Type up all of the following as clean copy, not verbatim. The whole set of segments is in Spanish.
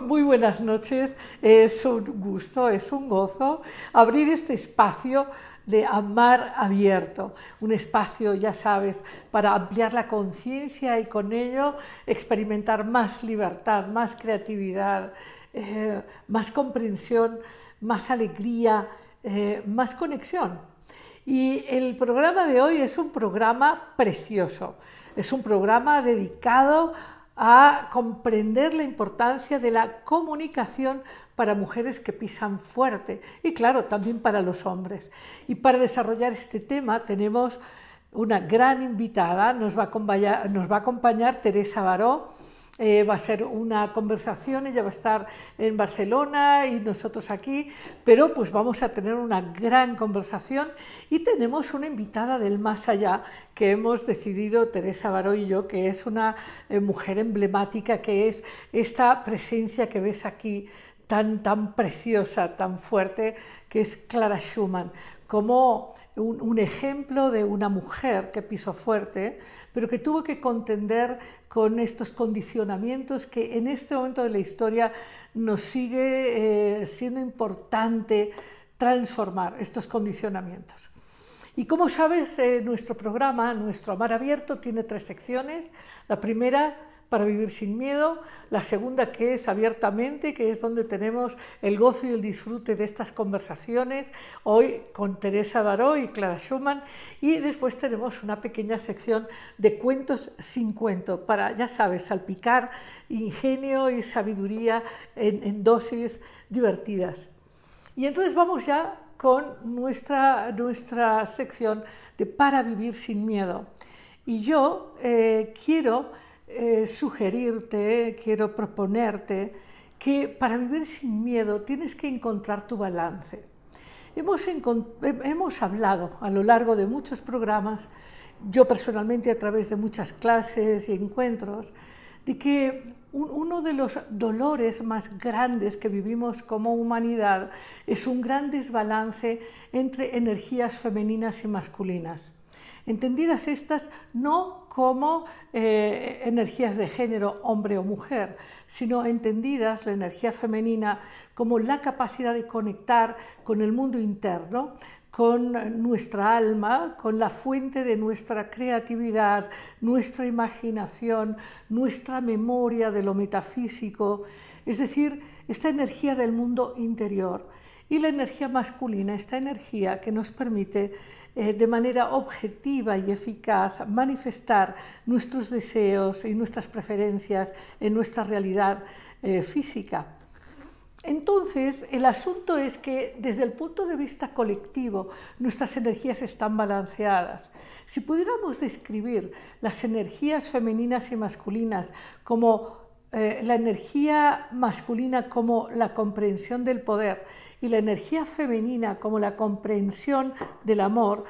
Muy buenas noches, es un gusto, es un gozo abrir este espacio de Amar Abierto, un espacio, ya sabes, para ampliar la conciencia y con ello experimentar más libertad, más creatividad, más comprensión, más alegría, más conexión. Y el programa de hoy es un programa precioso, es un programa dedicado a comprender la importancia de la comunicación para mujeres que pisan fuerte y claro, también para los hombres. Y para desarrollar este tema tenemos una gran invitada, nos va a acompañar Teresa Baró. Va a ser una conversación, ella va a estar en Barcelona y nosotros aquí, pero pues vamos a tener una gran conversación y tenemos una invitada del más allá que hemos decidido, Teresa Baró y yo, que es una mujer emblemática, que es esta presencia que ves aquí tan preciosa, tan fuerte, que es Clara Schumann, como un ejemplo de una mujer que pisó fuerte, pero que tuvo que contender con estos condicionamientos que en este momento de la historia nos sigue siendo importante transformar estos condicionamientos. Y como sabes, nuestro programa, nuestro Amar Abierto, tiene 3 secciones. La primera, para vivir sin miedo, la segunda, que es abiertamente, que es donde tenemos el gozo y el disfrute de estas conversaciones, hoy con Teresa Baró y Clara Schumann, y después tenemos una pequeña sección de cuentos sin cuento, para, ya sabes, salpicar ingenio y sabiduría en dosis divertidas. Y entonces vamos ya con nuestra sección de Para vivir sin miedo. Y yo quiero sugerirte, quiero proponerte que para vivir sin miedo tienes que encontrar tu balance. Hemos hablado a lo largo de muchos programas, yo personalmente a través de muchas clases y encuentros, de que uno de los dolores más grandes que vivimos como humanidad es un gran desbalance entre energías femeninas y masculinas. Entendidas estas no como energías de género, hombre o mujer, sino entendidas la energía femenina como la capacidad de conectar con el mundo interno, con nuestra alma, con la fuente de nuestra creatividad, nuestra imaginación, nuestra memoria de lo metafísico, es decir, esta energía del mundo interior. Y la energía masculina, esta energía que nos permite de manera objetiva y eficaz manifestar nuestros deseos y nuestras preferencias en nuestra realidad física. Entonces, el asunto es que desde el punto de vista colectivo nuestras energías están balanceadas. Si pudiéramos describir las energías femeninas y masculinas como la energía masculina como la comprensión del poder y la energía femenina como la comprensión del amor,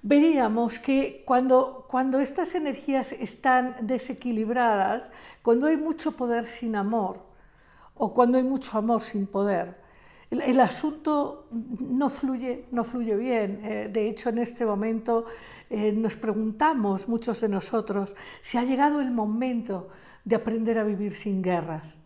veríamos que cuando estas energías están desequilibradas, cuando hay mucho poder sin amor, o cuando hay mucho amor sin poder, el asunto no fluye bien. De hecho, en este momento nos preguntamos, muchos de nosotros, si ha llegado el momento de aprender a vivir sin guerras.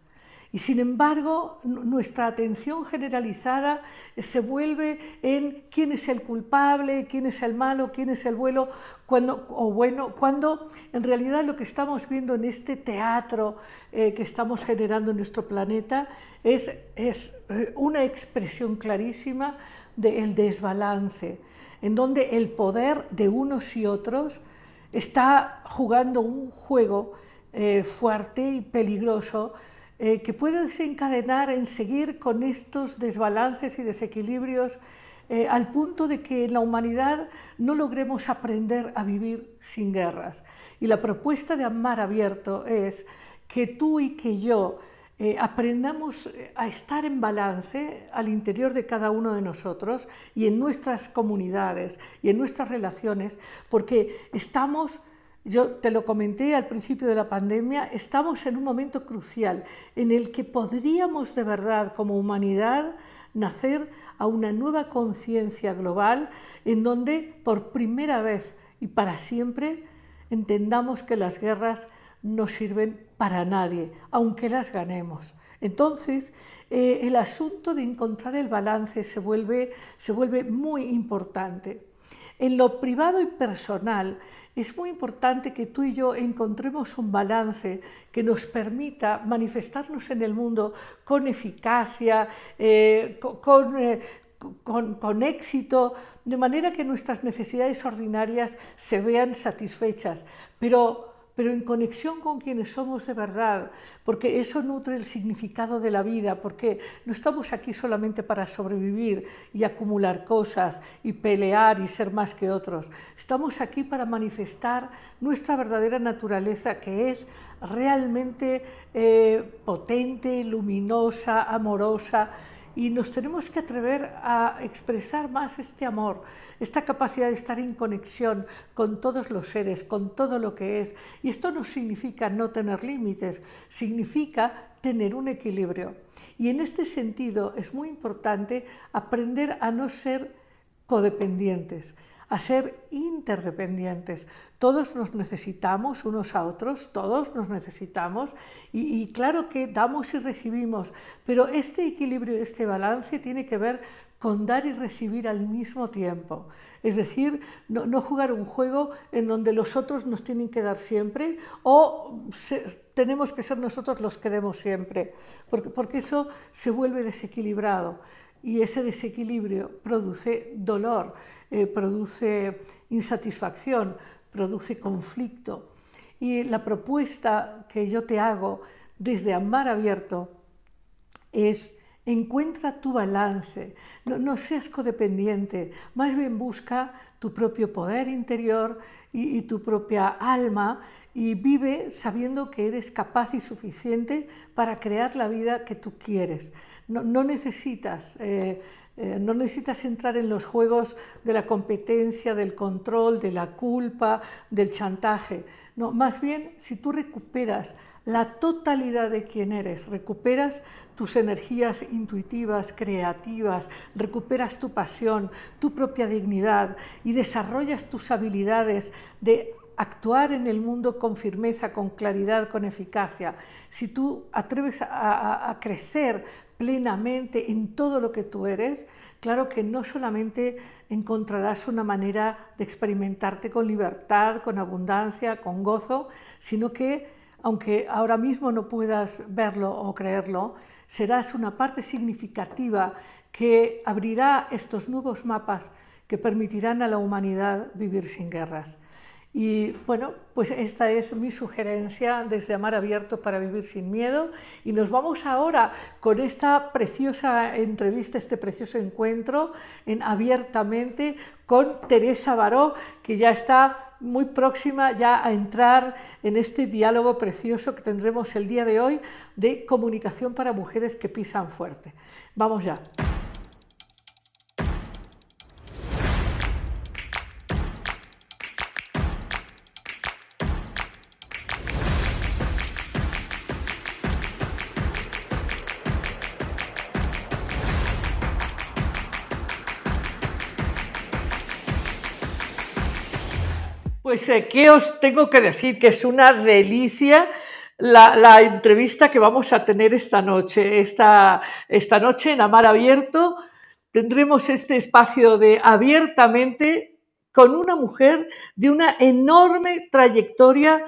Y sin embargo, nuestra atención generalizada se vuelve en quién es el culpable, quién es el malo, quién es el bueno, cuando en realidad lo que estamos viendo en este teatro que estamos generando en nuestro planeta es una expresión clarísima del desbalance, en donde el poder de unos y otros está jugando un juego fuerte y peligroso que puede desencadenar en seguir con estos desbalances y desequilibrios al punto de que en la humanidad no logremos aprender a vivir sin guerras. Y la propuesta de Amar Abierto es que tú y que yo aprendamos a estar en balance al interior de cada uno de nosotros y en nuestras comunidades y en nuestras relaciones, porque yo te lo comenté al principio de la pandemia, estamos en un momento crucial en el que podríamos de verdad como humanidad nacer a una nueva conciencia global en donde por primera vez y para siempre entendamos que las guerras no sirven para nadie, aunque las ganemos. Entonces, el asunto de encontrar el balance se vuelve muy importante. En lo privado y personal, es muy importante que tú y yo encontremos un balance que nos permita manifestarnos en el mundo con eficacia, con éxito, de manera que nuestras necesidades ordinarias se vean satisfechas, pero en conexión con quienes somos de verdad, porque eso nutre el significado de la vida, porque no estamos aquí solamente para sobrevivir y acumular cosas y pelear y ser más que otros. Estamos aquí para manifestar nuestra verdadera naturaleza, que es realmente potente, luminosa, amorosa, y nos tenemos que atrever a expresar más este amor, esta capacidad de estar en conexión con todos los seres, con todo lo que es. Y esto no significa no tener límites, significa tener un equilibrio. Y en este sentido es muy importante aprender a no ser codependientes, a ser interdependientes. Todos nos necesitamos unos a otros, todos nos necesitamos y claro que damos y recibimos, pero este equilibrio, este balance tiene que ver con dar y recibir al mismo tiempo. Es decir, no jugar un juego en donde los otros nos tienen que dar siempre o tenemos que ser nosotros los que demos siempre, porque eso se vuelve desequilibrado. Y ese desequilibrio produce dolor, produce insatisfacción, produce conflicto. Y la propuesta que yo te hago desde Amar Abierto es: encuentra tu balance, no seas codependiente, más bien busca tu propio poder interior y tu propia alma, y vive sabiendo que eres capaz y suficiente para crear la vida que tú quieres. No necesitas entrar en los juegos de la competencia, del control, de la culpa, del chantaje. No, más bien, si tú recuperas la totalidad de quién eres, recuperas tus energías intuitivas, creativas, recuperas tu pasión, tu propia dignidad y desarrollas tus habilidades de actuar en el mundo con firmeza, con claridad, con eficacia. Si tú atreves a crecer plenamente en todo lo que tú eres, claro que no solamente encontrarás una manera de experimentarte con libertad, con abundancia, con gozo, sino que, aunque ahora mismo no puedas verlo o creerlo, serás una parte significativa que abrirá estos nuevos mapas que permitirán a la humanidad vivir sin guerras. Y bueno, pues esta es mi sugerencia desde Amar Abierto para vivir sin miedo. Y nos vamos ahora con esta preciosa entrevista, este precioso encuentro en Abiertamente con Teresa Baró, que ya está muy próxima ya a entrar en este diálogo precioso que tendremos el día de hoy de comunicación para mujeres que pisan fuerte. Vamos ya. Pues, ¿qué os tengo que decir? Que es una delicia la entrevista que vamos a tener esta noche. Esta noche en Amar Abierto tendremos este espacio de Abiertamente con una mujer de una enorme trayectoria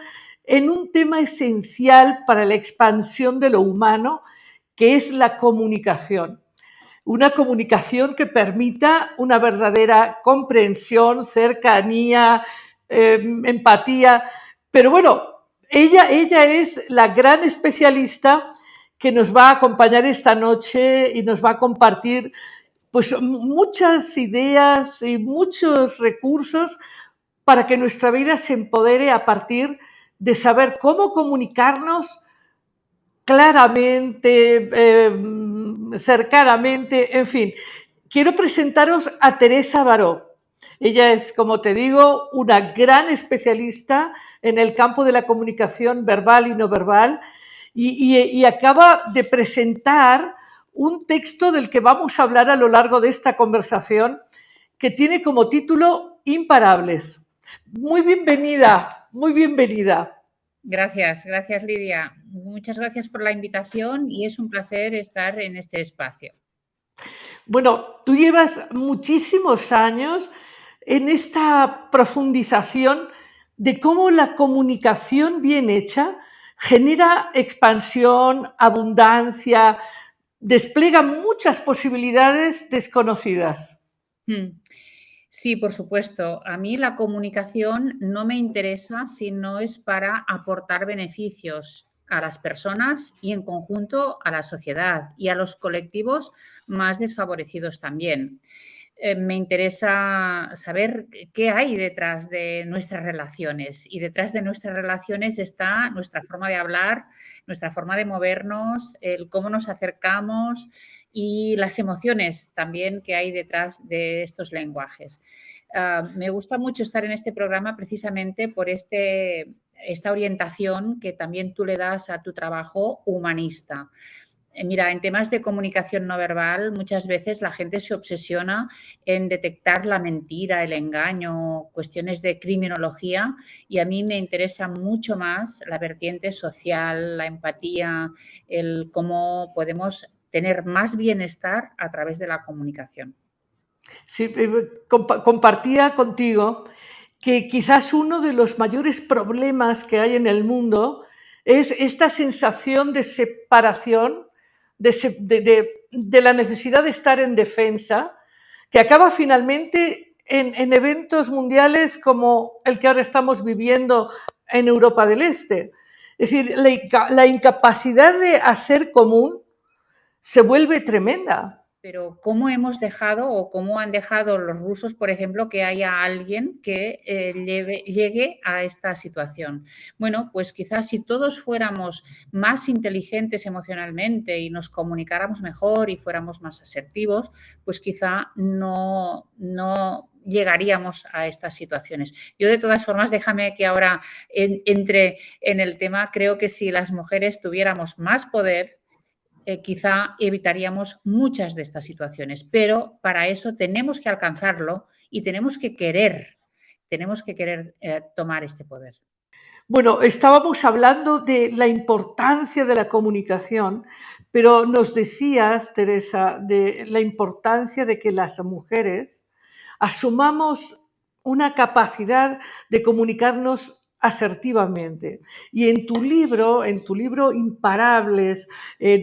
en un tema esencial para la expansión de lo humano, que es la comunicación. Una comunicación que permita una verdadera comprensión, cercanía, empatía. Pero bueno, ella es la gran especialista que nos va a acompañar esta noche y nos va a compartir pues muchas ideas y muchos recursos para que nuestra vida se empodere a partir de saber cómo comunicarnos claramente, cercanamente, en fin. Quiero presentaros a Teresa Baró. Ella es, como te digo, una gran especialista en el campo de la comunicación verbal y no verbal y acaba de presentar un texto del que vamos a hablar a lo largo de esta conversación que tiene como título Imparables. Muy bienvenida, muy bienvenida. Gracias, gracias Lidia. Muchas gracias por la invitación y es un placer estar en este espacio. Bueno, tú llevas muchísimos años en esta profundización de cómo la comunicación bien hecha genera expansión, abundancia, despliega muchas posibilidades desconocidas. Mm. Sí, por supuesto. A mí la comunicación no me interesa si no es para aportar beneficios a las personas y en conjunto a la sociedad y a los colectivos más desfavorecidos también. Me interesa saber qué hay detrás de nuestras relaciones y detrás de nuestras relaciones está nuestra forma de hablar, nuestra forma de movernos, el cómo nos acercamos y las emociones también que hay detrás de estos lenguajes. Me gusta mucho estar en este programa precisamente por esta orientación que también tú le das a tu trabajo humanista. Mira, en temas de comunicación no verbal, muchas veces la gente se obsesiona en detectar la mentira, el engaño, cuestiones de criminología, y a mí me interesa mucho más la vertiente social, la empatía, el cómo podemos tener más bienestar a través de la comunicación. Sí, compartía contigo que quizás uno de los mayores problemas que hay en el mundo es esta sensación de separación, de la necesidad de estar en defensa, que acaba finalmente en eventos mundiales como el que ahora estamos viviendo en Europa del Este. Es decir, la incapacidad de hacer común se vuelve tremenda. Pero ¿cómo hemos dejado o cómo han dejado los rusos, por ejemplo, que haya alguien que llegue a esta situación? Bueno, pues quizás si todos fuéramos más inteligentes emocionalmente y nos comunicáramos mejor y fuéramos más asertivos, pues quizá no llegaríamos a estas situaciones. Yo, de todas formas, déjame que ahora entre en el tema. Creo que si las mujeres tuviéramos más poder, quizá evitaríamos muchas de estas situaciones, pero para eso tenemos que alcanzarlo y tenemos que querer tomar este poder. Bueno, estábamos hablando de la importancia de la comunicación, pero nos decías, Teresa, de la importancia de que las mujeres asumamos una capacidad de comunicarnos asertivamente. Y en tu libro Imparables,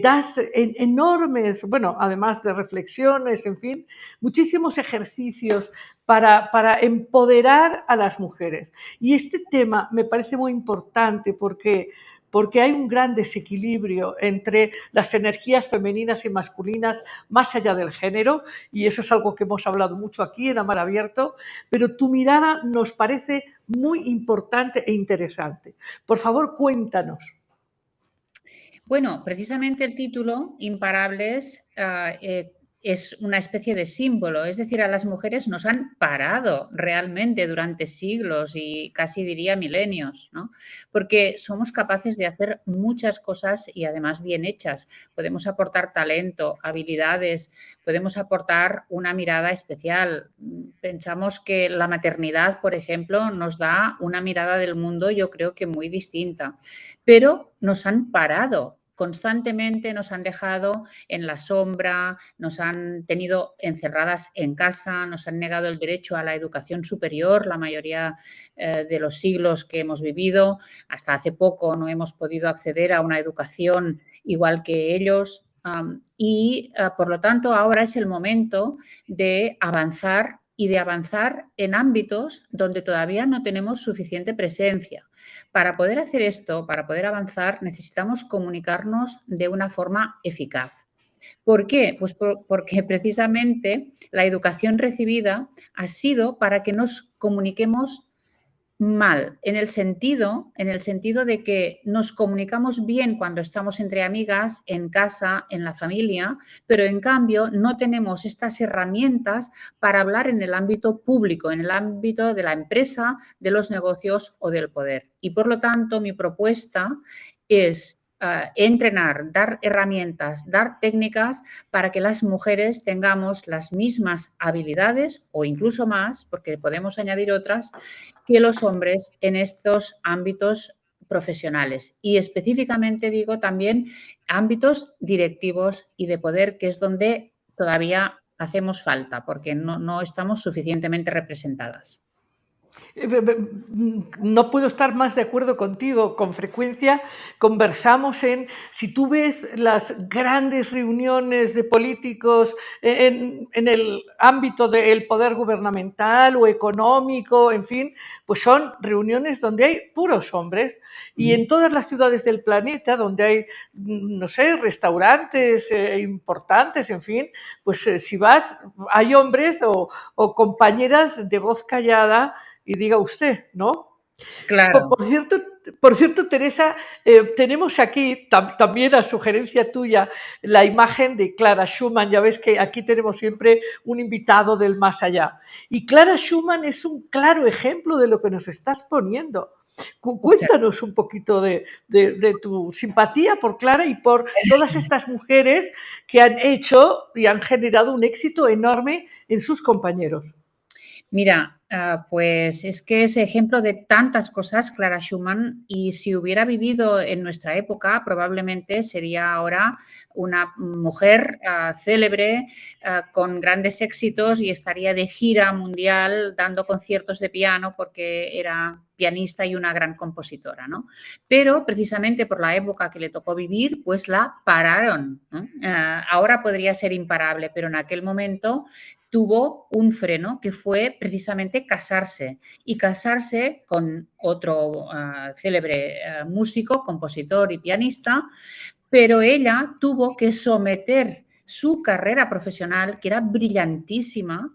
das enormes, bueno, además de reflexiones, en fin, muchísimos ejercicios para empoderar a las mujeres. Y este tema me parece muy importante porque hay un gran desequilibrio entre las energías femeninas y masculinas más allá del género, y eso es algo que hemos hablado mucho aquí en Amar Abierto, pero tu mirada nos parece muy importante e interesante. Por favor, cuéntanos. Bueno, precisamente el título, Imparables, es una especie de símbolo, es decir, a las mujeres nos han parado realmente durante siglos y casi diría milenios, ¿no? Porque somos capaces de hacer muchas cosas y además bien hechas. Podemos aportar talento, habilidades, podemos aportar una mirada especial. Pensamos que la maternidad, por ejemplo, nos da una mirada del mundo, yo creo que muy distinta, pero nos han parado. Constantemente nos han dejado en la sombra, nos han tenido encerradas en casa, nos han negado el derecho a la educación superior la mayoría de los siglos que hemos vivido. Hasta hace poco no hemos podido acceder a una educación igual que ellos. Por lo tanto, ahora es el momento de avanzar y de avanzar en ámbitos donde todavía no tenemos suficiente presencia. Para poder hacer esto, para poder avanzar, necesitamos comunicarnos de una forma eficaz. ¿Por qué? Pues porque precisamente la educación recibida ha sido para que nos comuniquemos mal, en el sentido de que nos comunicamos bien cuando estamos entre amigas, en casa, en la familia, pero en cambio no tenemos estas herramientas para hablar en el ámbito público, en el ámbito de la empresa, de los negocios o del poder. Y por lo tanto, mi propuesta es entrenar, dar herramientas, dar técnicas para que las mujeres tengamos las mismas habilidades o incluso más, porque podemos añadir otras, que los hombres en estos ámbitos profesionales y específicamente digo también ámbitos directivos y de poder, que es donde todavía hacemos falta porque no estamos suficientemente representadas. No puedo estar más de acuerdo contigo. Con frecuencia conversamos en si tú ves las grandes reuniones de políticos en el ámbito del poder gubernamental o económico, en fin, pues son reuniones donde hay puros hombres y en todas las ciudades del planeta donde hay, no sé, restaurantes importantes, en fin, pues si vas, hay hombres o compañeras de voz callada y diga usted, ¿no? Claro. Por cierto, Teresa, tenemos aquí también a sugerencia tuya la imagen de Clara Schumann. Ya ves que aquí tenemos siempre un invitado del más allá. Y Clara Schumann es un claro ejemplo de lo que nos estás poniendo. Cuéntanos un poquito de tu simpatía por Clara y por todas estas mujeres que han hecho y han generado un éxito enorme en sus compañeros. Mira, pues es que es ejemplo de tantas cosas, Clara Schumann, y si hubiera vivido en nuestra época, probablemente sería ahora una mujer célebre, con grandes éxitos y estaría de gira mundial dando conciertos de piano porque era pianista y una gran compositora, ¿no? Pero precisamente por la época que le tocó vivir, pues la pararon, ¿no? Ahora podría ser imparable, pero en aquel momento tuvo un freno que fue precisamente casarse y casarse con otro célebre músico, compositor y pianista, pero ella tuvo que someter su carrera profesional, que era brillantísima.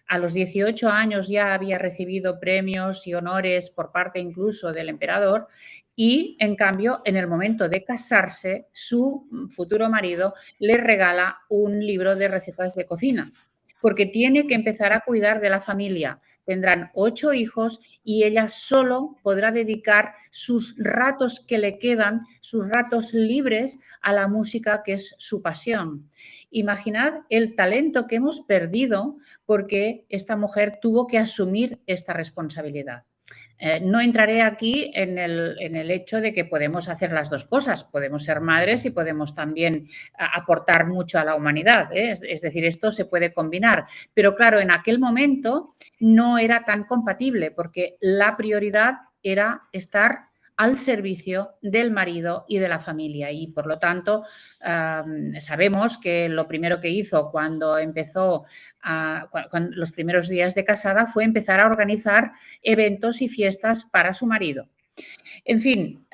A los 18 años ya había recibido premios y honores por parte incluso del emperador y, en cambio, en el momento de casarse, su futuro marido le regala un libro de recetas de cocina porque tiene que empezar a cuidar de la familia. Tendrán 8 hijos y ella solo podrá dedicar sus ratos que le quedan, sus ratos libres a la música, que es su pasión. Imaginad el talento que hemos perdido porque esta mujer tuvo que asumir esta responsabilidad. No entraré aquí en el hecho de que podemos hacer las dos cosas, podemos ser madres y podemos también aportar mucho a la humanidad, ¿eh? Es decir, esto se puede combinar, pero claro, en aquel momento no era tan compatible porque la prioridad era estar al servicio del marido y de la familia y por lo tanto sabemos que lo primero que hizo cuando empezó cuando los primeros días de casada fue empezar a organizar eventos y fiestas para su marido. En fin,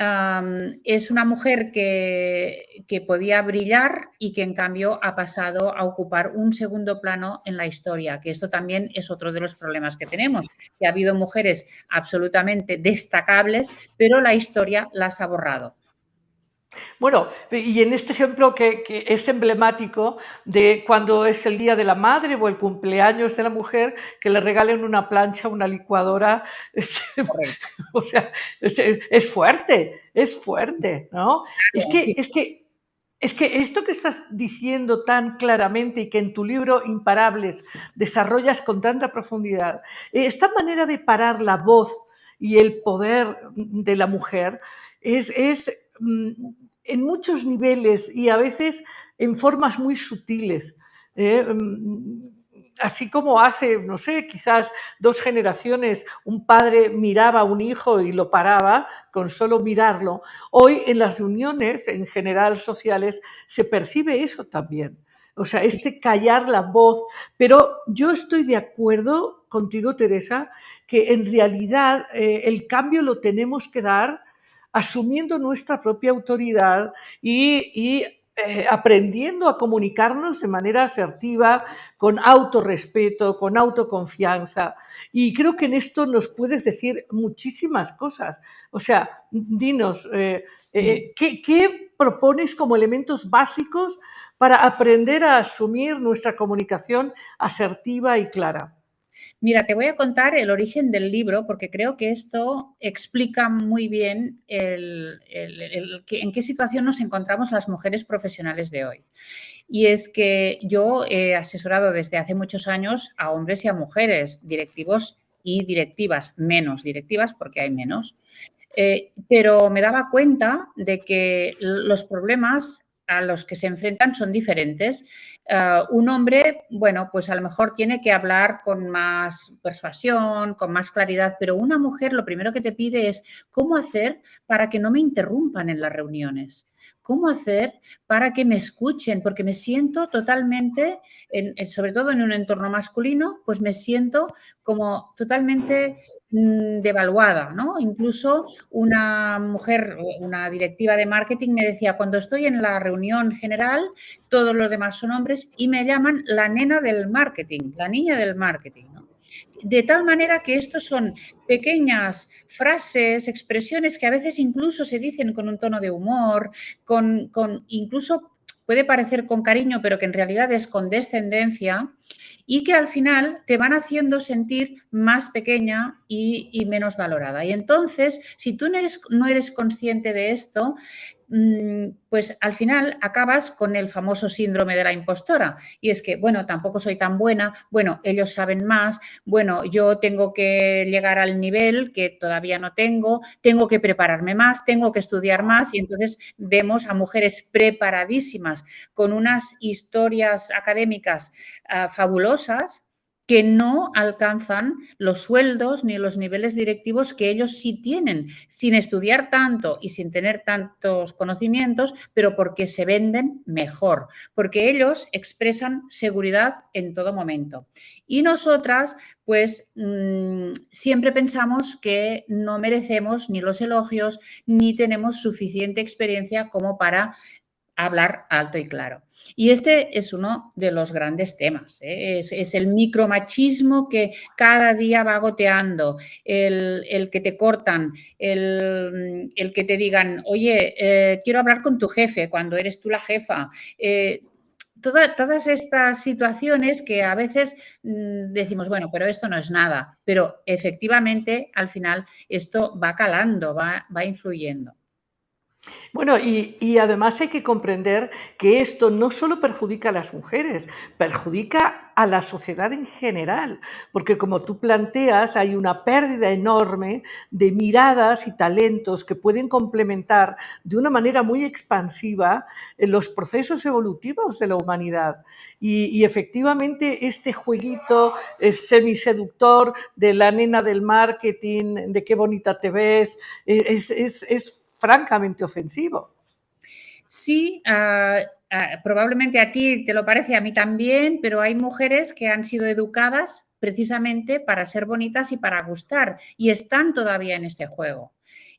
es una mujer que podía brillar y que en cambio ha pasado a ocupar un segundo plano en la historia, que esto también es otro de los problemas que tenemos, que ha habido mujeres absolutamente destacables, pero la historia las ha borrado. Bueno, y en este ejemplo que es emblemático de cuando es el Día de la Madre o el cumpleaños de la mujer, que le regalen una plancha, una licuadora, Correcto. o sea, es fuerte, ¿no? Es Claro, que, sí, es sí. que, es que esto que estás diciendo tan claramente y que en tu libro Imparables desarrollas con tanta profundidad, esta manera de parar la voz y el poder de la mujer es en muchos niveles y a veces en formas muy sutiles. ¿eh? Así como hace, no sé, quizás 2 generaciones un padre miraba a un hijo y lo paraba con solo mirarlo, hoy en las reuniones en general sociales se percibe eso también. O sea, este callar la voz. Pero yo estoy de acuerdo contigo, Teresa, que en realidad el cambio lo tenemos que dar asumiendo nuestra propia autoridad y aprendiendo a comunicarnos de manera asertiva, con autorrespeto, con autoconfianza. Y creo que en esto nos puedes decir muchísimas cosas. O sea, dinos, ¿qué propones como elementos básicos para aprender a asumir nuestra comunicación asertiva y clara? Mira, te voy a contar el origen del libro porque creo que esto explica muy bien en qué situación nos encontramos las mujeres profesionales de hoy. Y es que yo he asesorado desde hace muchos años a hombres y a mujeres, directivos y directivas, menos directivas porque hay menos, Pero me daba cuenta de que los problemas a los que se enfrentan son diferentes. Un hombre, bueno, pues a lo mejor tiene que hablar con más persuasión, con más claridad, pero una mujer lo primero que te pide es cómo hacer para que no me interrumpan en las reuniones. ¿Cómo hacer para que me escuchen? Porque me siento totalmente, sobre todo en un entorno masculino, pues me siento como totalmente devaluada, ¿no? Incluso una mujer, una directiva de marketing me decía, cuando estoy en la reunión general, todos los demás son hombres y me llaman la nena del marketing, la niña del marketing, ¿no? De tal manera que estos son pequeñas frases, expresiones que a veces incluso se dicen con un tono de humor, incluso puede parecer con cariño, pero que en realidad es con descendencia, y que al final te van haciendo sentir más pequeña y menos valorada. Y entonces, si tú no eres consciente de esto, pues al final acabas con el famoso síndrome de la impostora. Y es que, bueno, tampoco soy tan buena, bueno, ellos saben más, bueno, yo tengo que llegar al nivel que todavía no tengo que prepararme más, tengo que estudiar más. Y entonces vemos a mujeres preparadísimas con unas historias académicas fabulosas que no alcanzan los sueldos ni los niveles directivos que ellos sí tienen, sin estudiar tanto y sin tener tantos conocimientos, pero porque se venden mejor, porque ellos expresan seguridad en todo momento. Y nosotras, pues, siempre pensamos que no merecemos ni los elogios, ni tenemos suficiente experiencia como para hablar alto y claro. Y este es uno de los grandes temas, ¿eh? Es el micromachismo que cada día va goteando, el que te cortan, el que te digan, oye, quiero hablar con tu jefe cuando eres tú la jefa. Todas estas situaciones que a veces decimos, bueno, pero esto no es nada, pero efectivamente al final esto va calando, va influyendo. Bueno, y además hay que comprender que esto no solo perjudica a las mujeres, perjudica a la sociedad en general, porque como tú planteas, hay una pérdida enorme de miradas y talentos que pueden complementar de una manera muy expansiva los procesos evolutivos de la humanidad. Y efectivamente este jueguito semiseductor de la nena del marketing, de qué bonita te ves, es francamente ofensivo. Sí, probablemente a ti te lo parece, a mí también, pero hay mujeres que han sido educadas precisamente para ser bonitas y para gustar y están todavía en este juego.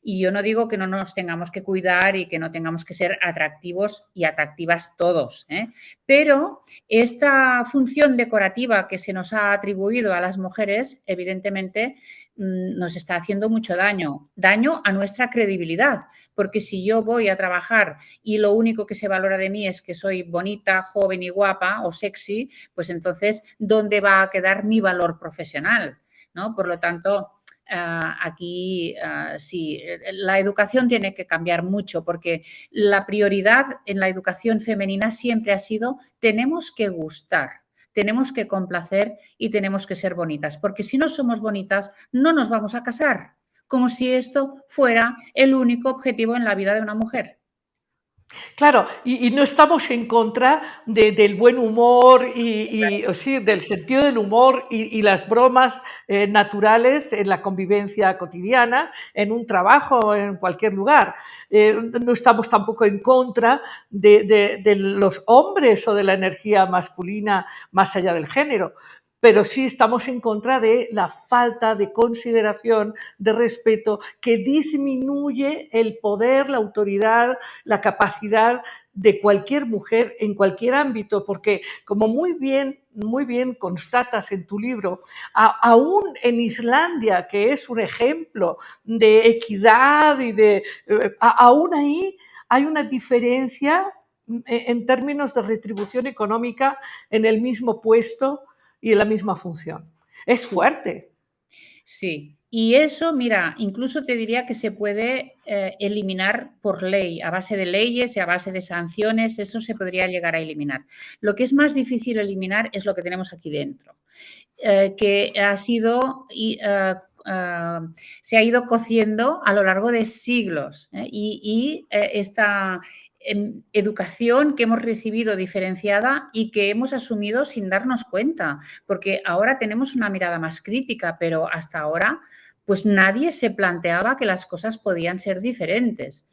Y yo no digo que no nos tengamos que cuidar y que no tengamos que ser atractivos y atractivas todos, ¿eh? Pero esta función decorativa que se nos ha atribuido a las mujeres, evidentemente, nos está haciendo mucho daño a nuestra credibilidad, porque si yo voy a trabajar y lo único que se valora de mí es que soy bonita, joven y guapa o sexy, pues entonces, ¿dónde va a quedar mi valor profesional? ¿No? Por lo tanto, aquí sí, la educación tiene que cambiar mucho porque la prioridad en la educación femenina siempre ha sido tenemos que gustar. Tenemos que complacer y tenemos que ser bonitas, porque si no somos bonitas no nos vamos a casar, como si esto fuera el único objetivo en la vida de una mujer. Claro, y no estamos en contra del buen humor o sí, del sentido del humor y las bromas naturales en la convivencia cotidiana, en un trabajo, en cualquier lugar. No estamos tampoco en contra de los hombres o de la energía masculina más allá del género, pero sí estamos en contra de la falta de consideración, de respeto, que disminuye el poder, la autoridad, la capacidad de cualquier mujer en cualquier ámbito, porque como muy bien constatas en tu libro, aún en Islandia, que es un ejemplo de equidad aún ahí hay una diferencia en términos de retribución económica en el mismo puesto y en la misma función. Es Sí. fuerte. Sí, y eso, mira, incluso te diría que se puede eliminar por ley, a base de leyes y a base de sanciones, eso se podría llegar a eliminar. Lo que es más difícil eliminar es lo que tenemos aquí dentro, que ha sido se ha ido cociendo a lo largo de siglos, y esta educación que hemos recibido diferenciada y que hemos asumido sin darnos cuenta, porque ahora tenemos una mirada más crítica, pero hasta ahora pues nadie se planteaba que las cosas podían ser diferentes.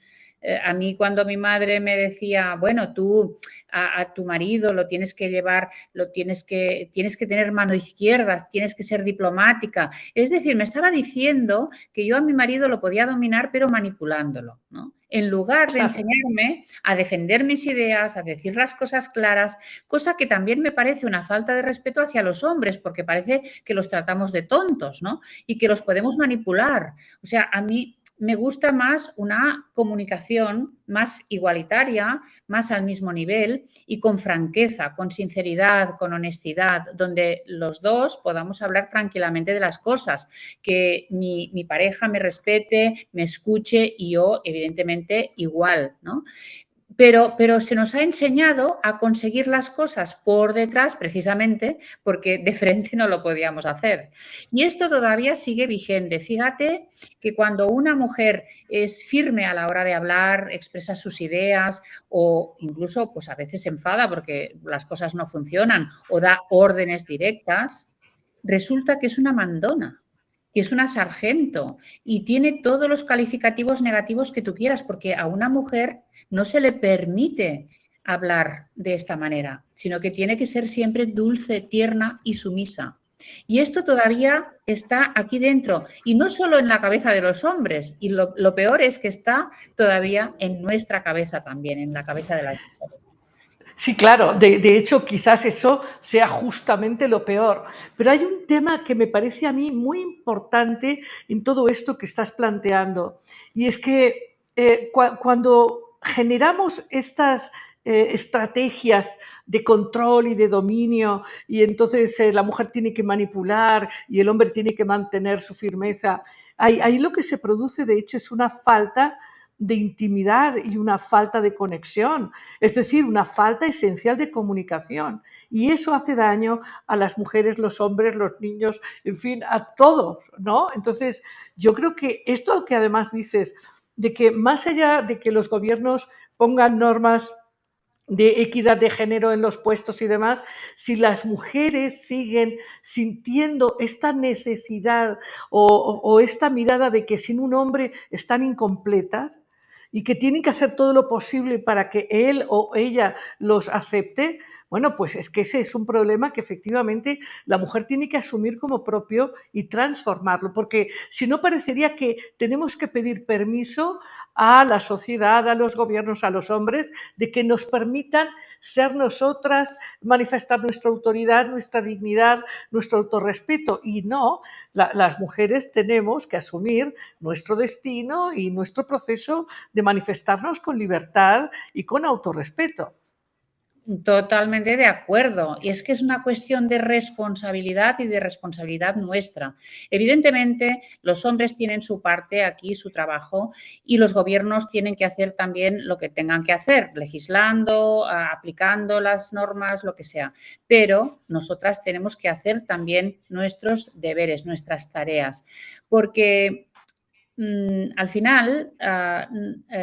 A mí cuando mi madre me decía, bueno, tú a tu marido lo tienes que llevar, tienes que tener mano izquierda, tienes que ser diplomática. Es decir, me estaba diciendo que yo a mi marido lo podía dominar, pero manipulándolo, ¿no? En lugar de Claro. enseñarme a defender mis ideas, a decir las cosas claras, cosa que también me parece una falta de respeto hacia los hombres, porque parece que los tratamos de tontos, ¿no? Y que los podemos manipular. O sea, a mí me gusta más una comunicación más igualitaria, más al mismo nivel y con franqueza, con sinceridad, con honestidad, donde los dos podamos hablar tranquilamente de las cosas, que mi pareja me respete, me escuche y yo, evidentemente, igual, ¿no? Pero se nos ha enseñado a conseguir las cosas por detrás precisamente porque de frente no lo podíamos hacer. Y esto todavía sigue vigente. Fíjate que cuando una mujer es firme a la hora de hablar, expresa sus ideas o incluso pues a veces se enfada porque las cosas no funcionan o da órdenes directas, resulta que es una mandona, que es una sargento y tiene todos los calificativos negativos que tú quieras, porque a una mujer no se le permite hablar de esta manera, sino que tiene que ser siempre dulce, tierna y sumisa. Y esto todavía está aquí dentro, y no solo en la cabeza de los hombres, y lo peor es que está todavía en nuestra cabeza también, en la cabeza de las mujeres. Sí, claro, de hecho quizás eso sea justamente lo peor. Pero hay un tema que me parece a mí muy importante en todo esto que estás planteando, y es que cuando generamos estas estrategias de control y de dominio, y entonces la mujer tiene que manipular y el hombre tiene que mantener su firmeza, ahí lo que se produce de hecho es una falta de intimidad y una falta de conexión, es decir, una falta esencial de comunicación. Y eso hace daño a las mujeres, los hombres, los niños, en fin, a todos, ¿no? Entonces, yo creo que esto que además dices, de que más allá de que los gobiernos pongan normas de equidad de género en los puestos y demás, si las mujeres siguen sintiendo esta necesidad o esta mirada de que sin un hombre están incompletas y que tienen que hacer todo lo posible para que él o ella los acepte, bueno, pues es que ese es un problema que efectivamente la mujer tiene que asumir como propio y transformarlo, porque si no parecería que tenemos que pedir permiso a la sociedad, a los gobiernos, a los hombres, de que nos permitan ser nosotras, manifestar nuestra autoridad, nuestra dignidad, nuestro autorrespeto. Y no, las mujeres tenemos que asumir nuestro destino y nuestro proceso de manifestarnos con libertad y con autorrespeto. Totalmente de acuerdo. Y es que es una cuestión de responsabilidad y de responsabilidad nuestra. Evidentemente, los hombres tienen su parte aquí, su trabajo, y los gobiernos tienen que hacer también lo que tengan que hacer, legislando, aplicando las normas, lo que sea. Pero nosotras tenemos que hacer también nuestros deberes, nuestras tareas, porque al final,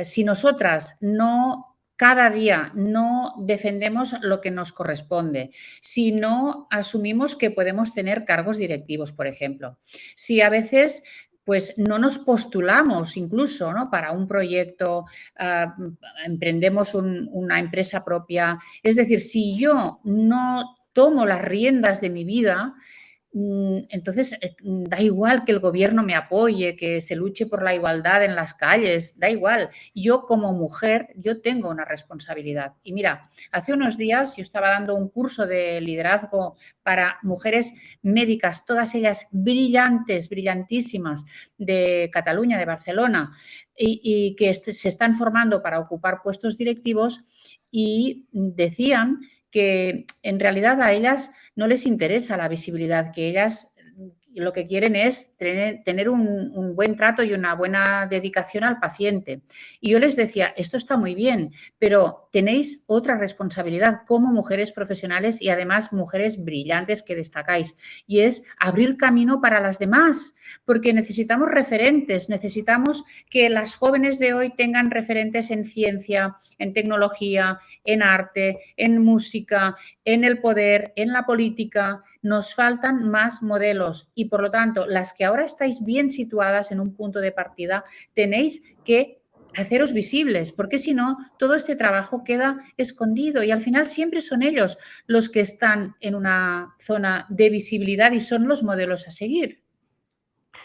si nosotras no cada día no defendemos lo que nos corresponde, si no asumimos que podemos tener cargos directivos, por ejemplo, si a veces pues no nos postulamos incluso, ¿no?, para un proyecto, emprendemos una empresa propia, es decir, si yo no tomo las riendas de mi vida, entonces da igual que el gobierno me apoye, que se luche por la igualdad en las calles, da igual. Yo como mujer, yo tengo una responsabilidad. Y mira, hace unos días yo estaba dando un curso de liderazgo para mujeres médicas, todas ellas brillantes, brillantísimas, de Cataluña, de Barcelona, y que se están formando para ocupar puestos directivos y decían que en realidad a ellas no les interesa la visibilidad, que ellas lo que quieren es tener un buen trato y una buena dedicación al paciente. Y yo les decía, esto está muy bien, pero tenéis otra responsabilidad como mujeres profesionales y además mujeres brillantes que destacáis, y es abrir camino para las demás, porque necesitamos referentes, necesitamos que las jóvenes de hoy tengan referentes en ciencia, en tecnología, en arte, en música, en el poder, en la política. Nos faltan más modelos y, por lo tanto, las que ahora estáis bien situadas en un punto de partida, tenéis que haceros visibles, porque si no, todo este trabajo queda escondido y al final siempre son ellos los que están en una zona de visibilidad y son los modelos a seguir.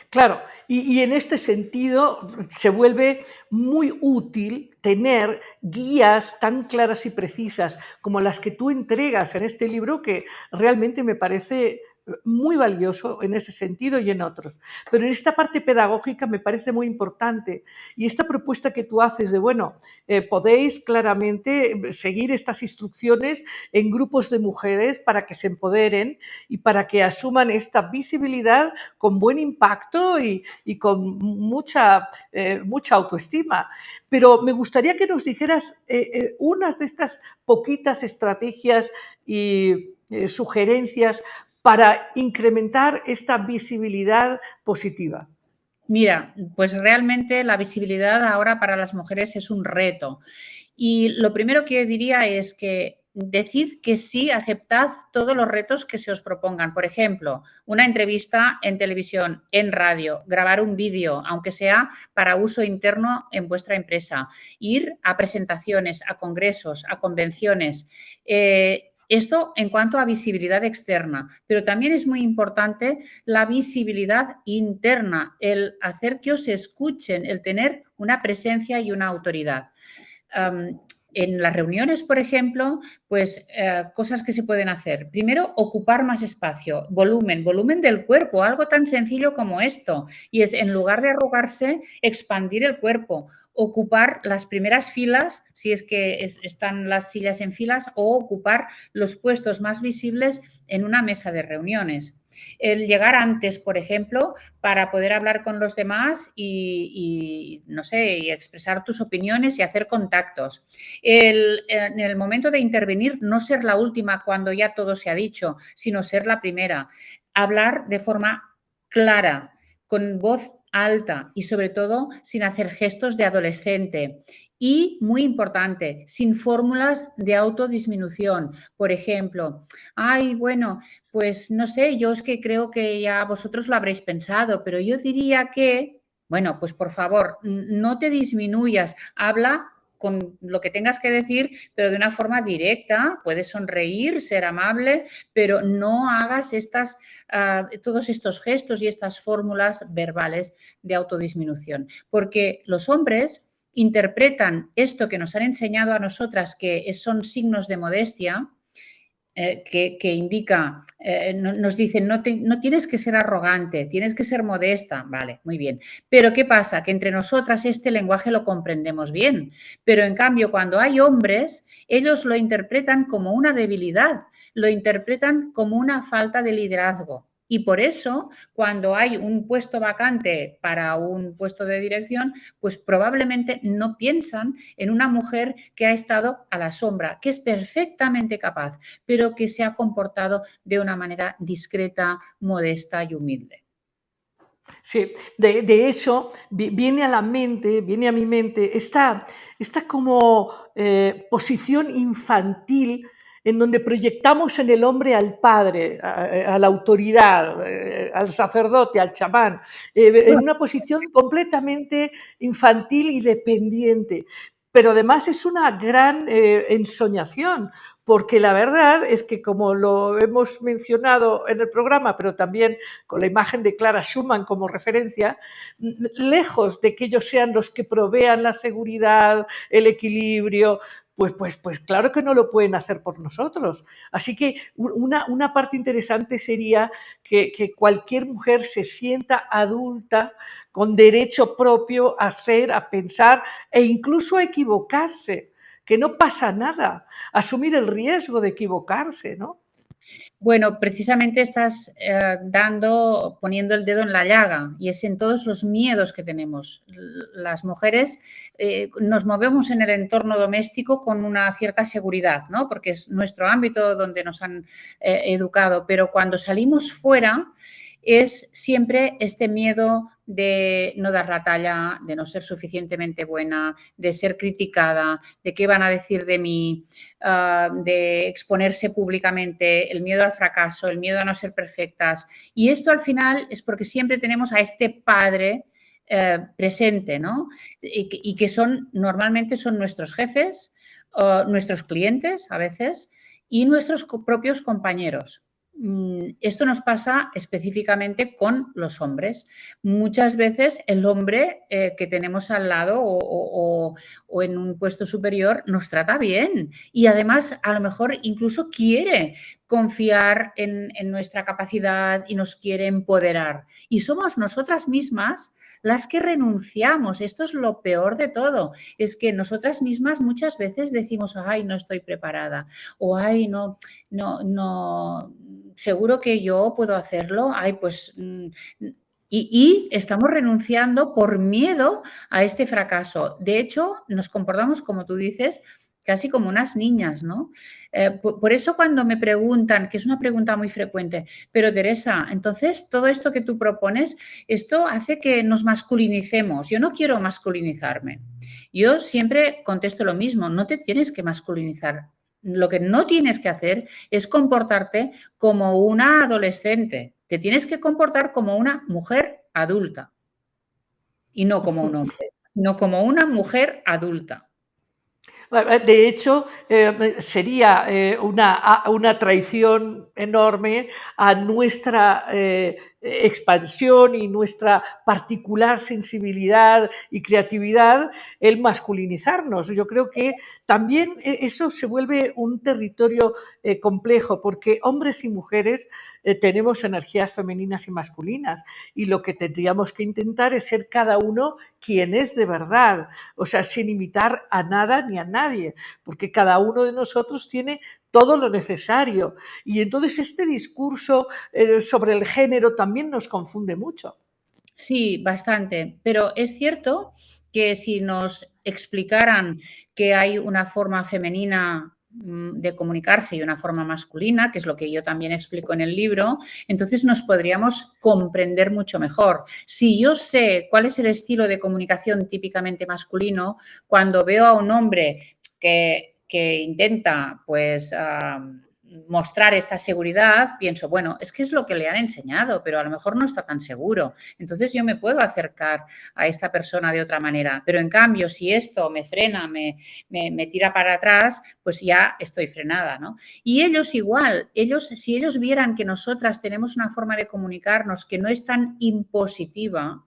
Claro, y en este sentido se vuelve muy útil tener guías tan claras y precisas como las que tú entregas en este libro, que realmente me parece muy valioso en ese sentido y en otros. Pero en esta parte pedagógica me parece muy importante, y esta propuesta que tú haces de, bueno, podéis claramente seguir estas instrucciones en grupos de mujeres para que se empoderen y para que asuman esta visibilidad con buen impacto y con mucha autoestima. Pero me gustaría que nos dijeras unas de estas poquitas estrategias y sugerencias para incrementar esta visibilidad positiva. Mira, pues realmente la visibilidad ahora para las mujeres es un reto. Y lo primero que diría es que decid que sí, aceptad todos los retos que se os propongan. Por ejemplo, una entrevista en televisión, en radio, grabar un vídeo, aunque sea para uso interno en vuestra empresa, ir a presentaciones, a congresos, a convenciones. Esto en cuanto a visibilidad externa, pero también es muy importante la visibilidad interna, el hacer que os escuchen, el tener una presencia y una autoridad. En las reuniones, por ejemplo, pues cosas que se pueden hacer. Primero, ocupar más espacio, volumen del cuerpo, algo tan sencillo como esto. Y es, en lugar de arrugarse, expandir el cuerpo, ocupar las primeras filas, si es que están las sillas en filas, o ocupar los puestos más visibles en una mesa de reuniones. El llegar antes, por ejemplo, para poder hablar con los demás no sé, y expresar tus opiniones y hacer contactos. En el momento de intervenir, no ser la última cuando ya todo se ha dicho, sino ser la primera. Hablar de forma clara, con voz alta y sobre todo sin hacer gestos de adolescente. Y, muy importante, sin fórmulas de autodisminución. Por ejemplo, ay, bueno, pues no sé, yo es que creo que ya vosotros lo habréis pensado, pero yo diría que, bueno, pues por favor, no te disminuyas, habla con lo que tengas que decir, pero de una forma directa, puedes sonreír, ser amable, pero no hagas todos estos gestos y estas fórmulas verbales de autodisminución, porque los hombres interpretan esto que nos han enseñado a nosotras, que son signos de modestia, que indica, nos dicen, no tienes que ser arrogante, tienes que ser modesta, vale, muy bien. Pero ¿qué pasa? Que entre nosotras este lenguaje lo comprendemos bien, pero en cambio cuando hay hombres, ellos lo interpretan como una debilidad, lo interpretan como una falta de liderazgo. Y por eso, cuando hay un puesto vacante para un puesto de dirección, pues probablemente no piensan en una mujer que ha estado a la sombra, que es perfectamente capaz, pero que se ha comportado de una manera discreta, modesta y humilde. Sí, de hecho, viene a la mente, viene a mi mente esta como posición infantil en donde proyectamos en el hombre al padre, a la autoridad, al sacerdote, al chamán, en una posición completamente infantil y dependiente. Pero además es una gran ensoñación, porque la verdad es que, como lo hemos mencionado en el programa, pero también con la imagen de Clara Schumann como referencia, lejos de que ellos sean los que provean la seguridad, el equilibrio, pues claro que no lo pueden hacer por nosotros. Así que una parte interesante sería que cualquier mujer se sienta adulta con derecho propio a ser, a pensar e incluso a equivocarse, que no pasa nada, asumir el riesgo de equivocarse, ¿no? Bueno, precisamente estás poniendo el dedo en la llaga y es en todos los miedos que tenemos. Las mujeres nos movemos en el entorno doméstico con una cierta seguridad, ¿no? Porque es nuestro ámbito donde nos han educado, pero cuando salimos fuera es siempre este miedo de no dar la talla, de no ser suficientemente buena, de ser criticada, de qué van a decir de mí, de exponerse públicamente, el miedo al fracaso, el miedo a no ser perfectas. Y esto al final es porque siempre tenemos a este padre presente, ¿no? Y que son, normalmente son nuestros jefes, nuestros clientes a veces y nuestros propios compañeros. Esto nos pasa específicamente con los hombres. Muchas veces el hombre que tenemos al lado o en un puesto superior nos trata bien y además a lo mejor incluso quiere confiar en nuestra capacidad y nos quiere empoderar. Y somos nosotras mismas las que renunciamos. Esto es lo peor de todo. Es que nosotras mismas muchas veces decimos, ay, no estoy preparada o ay, no, seguro que yo puedo hacerlo, ay, pues y estamos renunciando por miedo a este fracaso. De hecho, nos comportamos, como tú dices, casi como unas niñas, ¿no? Por eso cuando me preguntan, que es una pregunta muy frecuente, pero Teresa, entonces todo esto que tú propones, esto hace que nos masculinicemos. Yo no quiero masculinizarme. Yo siempre contesto lo mismo, no te tienes que masculinizar. Lo que no tienes que hacer es comportarte como una adolescente. Te tienes que comportar como una mujer adulta y no como un hombre, sino como una mujer adulta. De hecho, sería una traición enorme a nuestra expansión y nuestra particular sensibilidad y creatividad el masculinizarnos. Yo creo que también eso se vuelve un territorio complejo porque hombres y mujeres tenemos energías femeninas y masculinas y lo que tendríamos que intentar es ser cada uno quien es de verdad, o sea, sin imitar a nada ni a nadie, porque cada uno de nosotros tiene todo lo necesario. Y entonces este discurso sobre el género también nos confunde mucho. Sí, bastante, pero es cierto que si nos explicaran que hay una forma femenina de comunicarse y una forma masculina, que es lo que yo también explico en el libro, entonces nos podríamos comprender mucho mejor. Si yo sé cuál es el estilo de comunicación típicamente masculino, cuando veo a un hombre que intenta, pues, mostrar esta seguridad, pienso, bueno, es que es lo que le han enseñado, pero a lo mejor no está tan seguro. Entonces yo me puedo acercar a esta persona de otra manera. Pero en cambio, si esto me frena, me tira para atrás, pues ya estoy frenada, ¿no? Y ellos igual, si ellos vieran que nosotras tenemos una forma de comunicarnos que no es tan impositiva,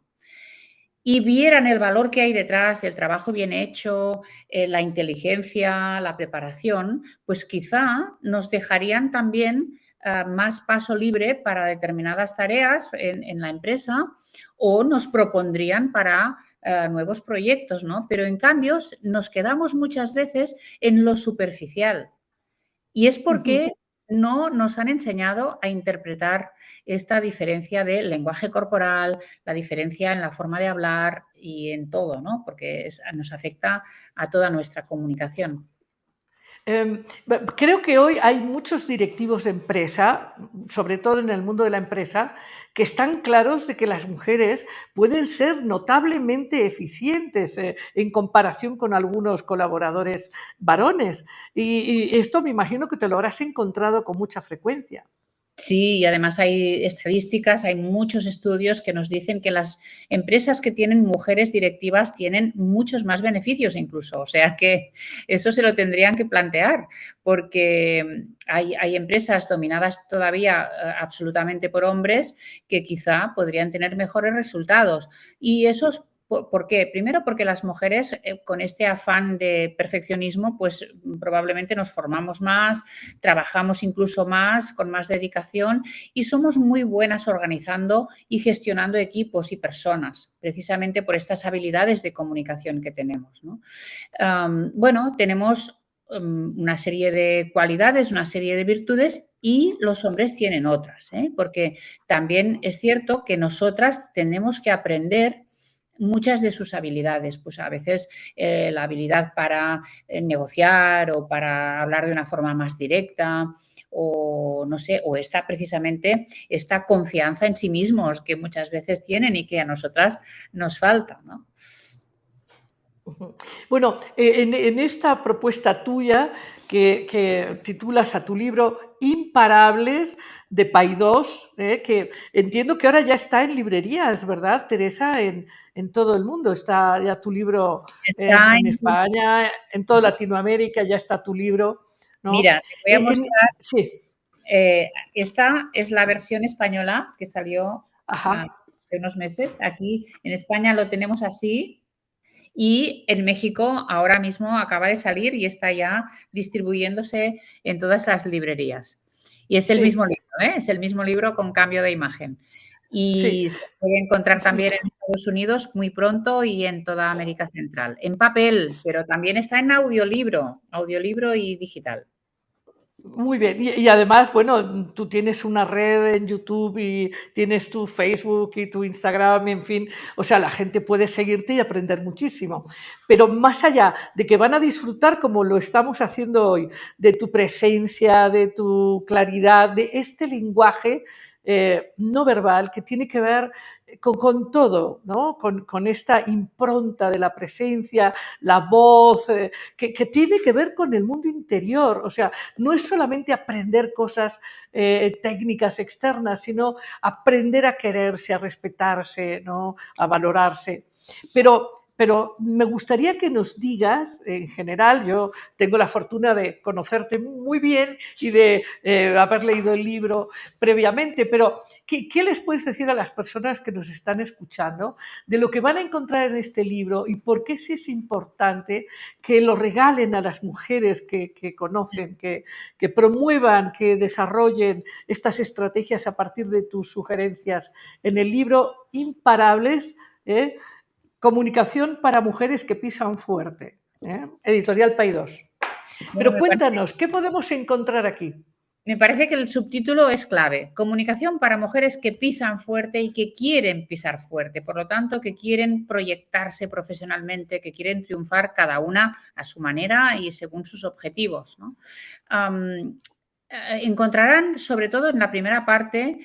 y vieran el valor que hay detrás del trabajo bien hecho, la inteligencia, la preparación, pues quizá nos dejarían también más paso libre para determinadas tareas en la empresa o nos propondrían para nuevos proyectos, ¿no? Pero en cambio nos quedamos muchas veces en lo superficial. Y es porque no nos han enseñado a interpretar esta diferencia del lenguaje corporal, la diferencia en la forma de hablar y en todo, ¿no? Porque nos afecta a toda nuestra comunicación. Creo que hoy hay muchos directivos de empresa, sobre todo en el mundo de la empresa, que están claros de que las mujeres pueden ser notablemente eficientes en comparación con algunos colaboradores varones. Y esto me imagino que te lo habrás encontrado con mucha frecuencia. Sí, y además hay estadísticas, hay muchos estudios que nos dicen que las empresas que tienen mujeres directivas tienen muchos más beneficios incluso. O sea que eso se lo tendrían que plantear, porque hay empresas dominadas todavía absolutamente por hombres que quizá podrían tener mejores resultados. Y esos ¿por qué? Primero porque las mujeres con este afán de perfeccionismo pues probablemente nos formamos más, trabajamos incluso más, con más dedicación y somos muy buenas organizando y gestionando equipos y personas, precisamente por estas habilidades de comunicación que tenemos, ¿no? Bueno, tenemos una serie de cualidades, una serie de virtudes y los hombres tienen otras, ¿eh? Porque también es cierto que nosotras tenemos que aprender muchas de sus habilidades, pues a veces la habilidad para negociar o para hablar de una forma más directa o no sé, o precisamente esta confianza en sí mismos que muchas veces tienen y que a nosotras nos falta, ¿no? Bueno, en esta propuesta tuya que titulas a tu libro Imparables de Paidós, que entiendo que ahora ya está en librerías, ¿verdad, Teresa? En todo el mundo está ya tu libro, Está en en... España, en toda Latinoamérica ya está tu libro, ¿no? Mira, te voy a mostrar. Sí, Esta es la versión española que salió hace ajá, unos meses. Aquí en España lo tenemos así y en México ahora mismo acaba de salir y está ya distribuyéndose en todas las librerías. Y es el mismo sí, libro, ¿eh? Es el mismo libro con cambio de imagen. sí. Y se puede encontrar también en Estados Unidos muy pronto y en toda América Central. En papel, pero también está en audiolibro y digital. Muy bien, y además, bueno, tú tienes una red en YouTube y tienes tu Facebook y tu Instagram, en fin, o sea, la gente puede seguirte y aprender muchísimo. Pero más allá de que van a disfrutar, como lo estamos haciendo hoy, de tu presencia, de tu claridad, de este lenguaje no verbal que tiene que ver con todo, ¿no? Con esta impronta de la presencia, la voz, que tiene que ver con el mundo interior, o sea, no es solamente aprender cosas técnicas externas, sino aprender a quererse, a respetarse, ¿no? A valorarse. Pero me gustaría que nos digas, en general, yo tengo la fortuna de conocerte muy bien y de haber leído el libro previamente, pero ¿qué les puedes decir a las personas que nos están escuchando de lo que van a encontrar en este libro y por qué sí es importante que lo regalen a las mujeres que conocen, que promuevan, que desarrollen estas estrategias a partir de tus sugerencias en el libro Imparables, ¿eh? Comunicación para mujeres que pisan fuerte, editorial Paidós. Bueno, Pero cuéntanos, ¿qué podemos encontrar aquí? me parece que el subtítulo es clave. Comunicación para mujeres que pisan fuerte y que quieren pisar fuerte. Por lo tanto, que quieren proyectarse profesionalmente, que quieren triunfar cada una a su manera y según sus objetivos, ¿no? Encontrarán, sobre todo en la primera parte,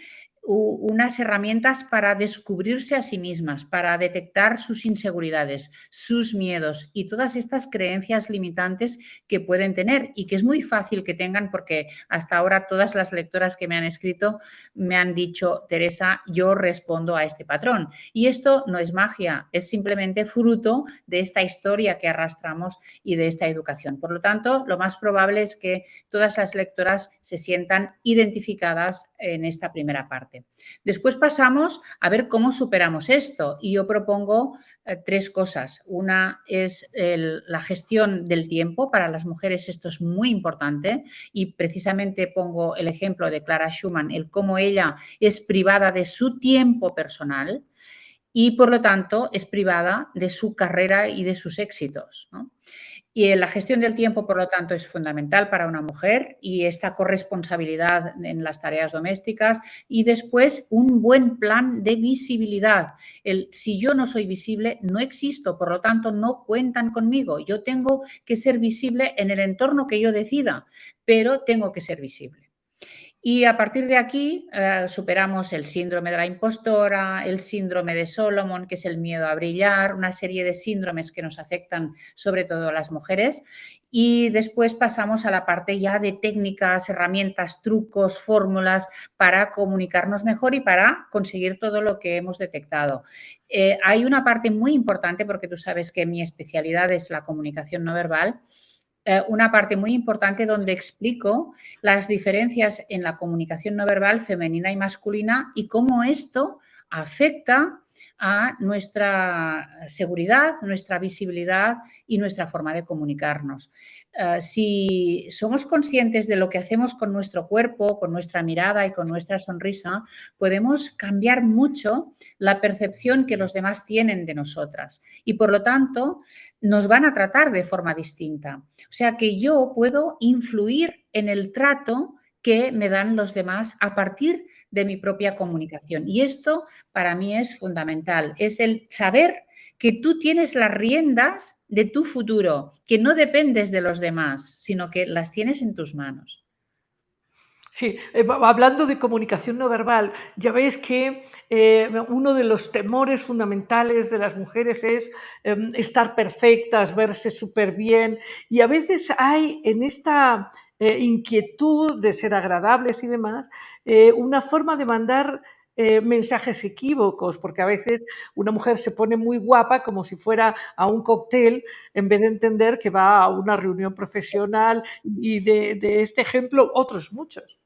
unas herramientas para descubrirse a sí mismas, para detectar sus inseguridades, sus miedos y todas estas creencias limitantes que pueden tener y que es muy fácil que tengan porque hasta ahora todas las lectoras que me han escrito me han dicho, Teresa, yo respondo a este patrón. Y esto no es magia, es simplemente fruto de esta historia que arrastramos y de esta educación. Por lo tanto, lo más probable es que todas las lectoras se sientan identificadas en esta primera parte. Después pasamos a ver cómo superamos esto y yo propongo tres cosas. Una es la gestión del tiempo. Para las mujeres esto es muy importante y precisamente pongo el ejemplo de Clara Schumann, el cómo ella es privada de su tiempo personal y por lo tanto es privada de su carrera y de sus éxitos, ¿no? Y la gestión del tiempo, por lo tanto, es fundamental para una mujer y esta corresponsabilidad en las tareas domésticas y después un buen plan de visibilidad. Si yo no soy visible, no existo, por lo tanto, no cuentan conmigo. Yo tengo que ser visible en el entorno que yo decida, pero tengo que ser visible. Y a partir de aquí superamos el síndrome de la impostora, el síndrome de Solomon, que es el miedo a brillar, una serie de síndromes que nos afectan sobre todo a las mujeres. Y después pasamos a la parte ya de técnicas, herramientas, trucos, fórmulas para comunicarnos mejor y para conseguir todo lo que hemos detectado. Hay una parte muy importante, porque tú sabes que mi especialidad es la comunicación no verbal, una parte muy importante donde explico las diferencias en la comunicación no verbal femenina y masculina y cómo esto afecta a nuestra seguridad, nuestra visibilidad y nuestra forma de comunicarnos. Si somos conscientes de lo que hacemos con nuestro cuerpo, con nuestra mirada y con nuestra sonrisa, podemos cambiar mucho la percepción que los demás tienen de nosotras y, por lo tanto, nos van a tratar de forma distinta. O sea que yo puedo influir en el trato que me dan los demás a partir de mi propia comunicación. Y esto para mí es fundamental, es el saber que tú tienes las riendas de tu futuro, que no dependes de los demás, sino que las tienes en tus manos. Sí, hablando de comunicación no verbal, ya ves que uno de los temores fundamentales de las mujeres es estar perfectas, verse súper bien, y a veces hay en esta inquietud de ser agradables y demás, una forma de mandar mensajes equívocos, porque a veces una mujer se pone muy guapa como si fuera a un cóctel en vez de entender que va a una reunión profesional y de este ejemplo otros muchos.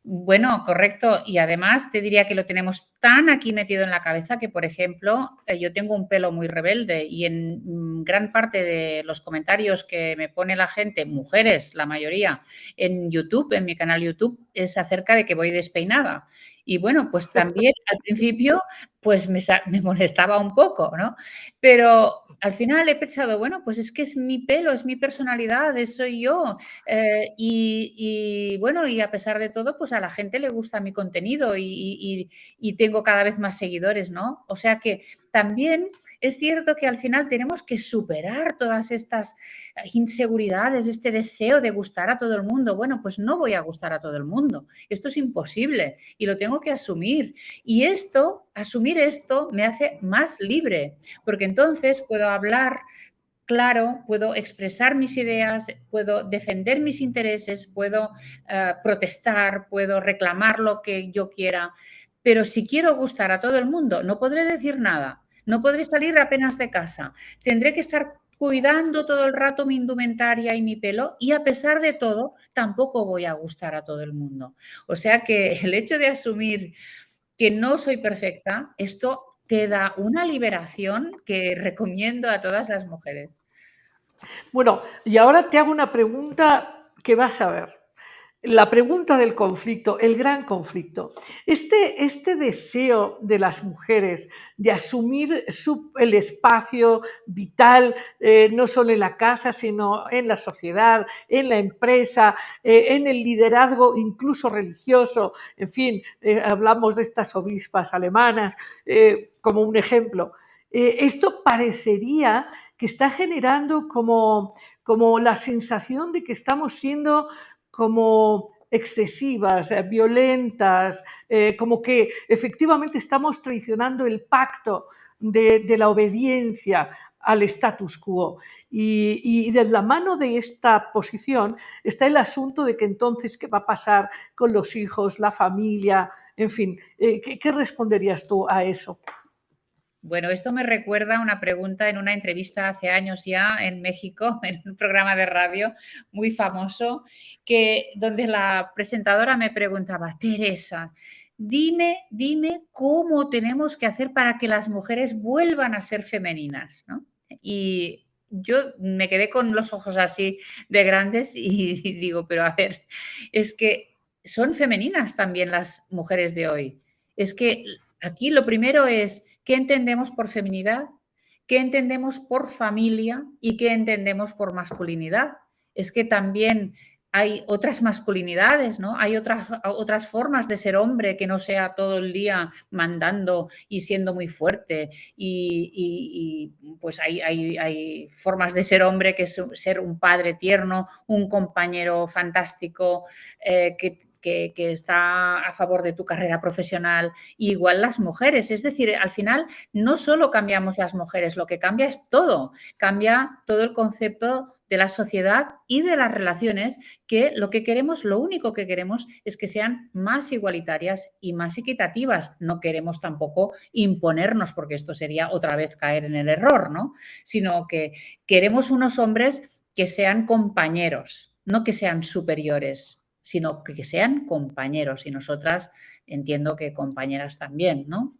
Bueno, correcto. Y además te diría que lo tenemos tan aquí metido en la cabeza que, por ejemplo, yo tengo un pelo muy rebelde y en gran parte de los comentarios que me pone la gente, mujeres, la mayoría, en YouTube, en mi canal YouTube, es acerca de que voy despeinada. Y bueno, pues también al principio pues me molestaba un poco, ¿no? Pero al final he pensado, bueno, pues es que es mi pelo, es mi personalidad, soy yo. Bueno, y a pesar de todo, pues a la gente le gusta mi contenido y tengo cada vez más seguidores, ¿no? O sea que también es cierto que al final tenemos que superar todas estas inseguridades, este deseo de gustar a todo el mundo. Bueno, pues no voy a gustar a todo el mundo. Esto es imposible y lo tengo que asumir. Y asumir esto me hace más libre, porque entonces puedo hablar claro, puedo expresar mis ideas, puedo defender mis intereses, puedo protestar, puedo reclamar lo que yo quiera, pero si quiero gustar a todo el mundo, no podré decir nada, no podré salir apenas de casa, tendré que estar cuidando todo el rato mi indumentaria y mi pelo y a pesar de todo tampoco voy a gustar a todo el mundo. O sea que el hecho de asumir que no soy perfecta, esto te da una liberación que recomiendo a todas las mujeres. Bueno, y ahora te hago una pregunta que vas a ver. La pregunta del conflicto, el gran conflicto. Este deseo de las mujeres de asumir el espacio vital, no solo en la casa, sino en la sociedad, en la empresa, en el liderazgo incluso religioso, en fin, hablamos de estas obispas alemanas como un ejemplo. Esto parecería que está generando como la sensación de que estamos siendo como excesivas, violentas, como que efectivamente estamos traicionando el pacto de la obediencia al status quo. Y de la mano de esta posición está el asunto de que entonces qué va a pasar con los hijos, la familia, en fin. ¿Qué responderías tú a eso? Bueno, esto me recuerda a una pregunta en una entrevista hace años ya en México, en un programa de radio muy famoso, donde la presentadora me preguntaba, Teresa, dime cómo tenemos que hacer para que las mujeres vuelvan a ser femeninas, ¿no? Y yo me quedé con los ojos así de grandes y digo, pero a ver, es que son femeninas también las mujeres de hoy. Es que aquí lo primero es qué entendemos por feminidad, qué entendemos por familia y qué entendemos por masculinidad. Es que también hay otras masculinidades, ¿no? Hay otras formas de ser hombre que no sea todo el día mandando y siendo muy fuerte. Pues hay formas de ser hombre que es ser un padre tierno, un compañero fantástico, que está a favor de tu carrera profesional, y igual las mujeres. Es decir, al final no solo cambiamos las mujeres, lo que cambia es todo. Cambia todo el concepto de la sociedad y de las relaciones, que lo que queremos, lo único que queremos es que sean más igualitarias y más equitativas. No queremos tampoco imponernos, porque esto sería otra vez caer en el error, ¿no? Sino que queremos unos hombres que sean compañeros, no que sean superiores, sino que sean compañeros. Y nosotras entiendo que compañeras también, ¿no?